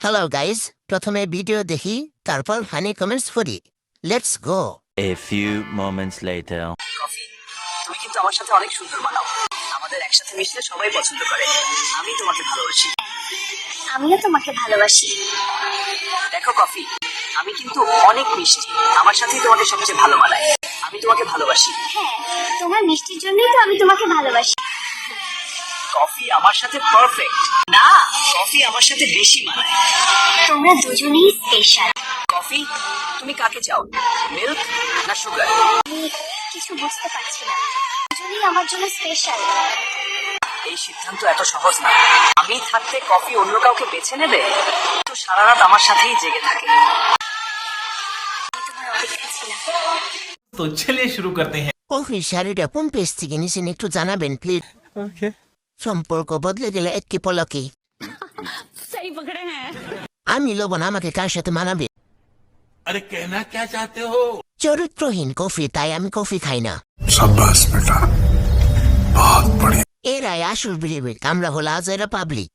Hello guys, প্রথমে video দেখি, তারপর ফানি কমেন্টস পড়ি। Let's go. A few moments later. Coffee, তুমি কিন্তু আমার সাথে অনেক সুন্দর মানাও। আমাদের একসাথে মিশলে সবাই পছন্দ করে। আমি তোমাকে ভালোবাসি। আমিও তোমাকে ভালোবাসি। দেখো কফি, আমি কিন্তু অনেক মিষ্টি। আমার সাথেই তোমাকে সবচেয়ে ভালো মানায়। আমি তোমাকে ভালোবাসি। হ্যাঁ, তোমার মিষ্টির জন্যই তো আমি তোমাকে ভালোবাসি। কফি আমার সাথে পারফেক্ট। না, কফি আমার সাথে বেশি মানায়। তোমরা দুজনেই স্পেশাল। কফি, তুমি কাকে চাও, মিল্ক না সুগার? আমি কিছু বুঝতে পারছি না। দুজনেই আমার জন্য স্পেশাল। এই সিদ্ধান্ত এত সহজ না। আমি থাকতে কফি অন্য কাউকে বেছে নেবে? তো সারা রাত আমার সাথেই জেগে থাকে। আমি তোমার অপেক্ষা ছিলাম। तो चलिए शुरू करते हैं। কফির শাড়িটা কোন পেজ থেকে নিছেন একটু জানাবেন প্লিজ। সম্পর্ক বদলে গেলে একটি পলকে। আমি লবণ, আমাকে কার সাথে মানাবে? अरे कहना क्या चाहते हो? চরিত্রহীন কফি, তাই আমি কফি খাই না। शाबाश बेटा, बहुत बढ़िया। এরাই আসল বিলিবিক, আমরা হলো আজ এরা পাবলিক।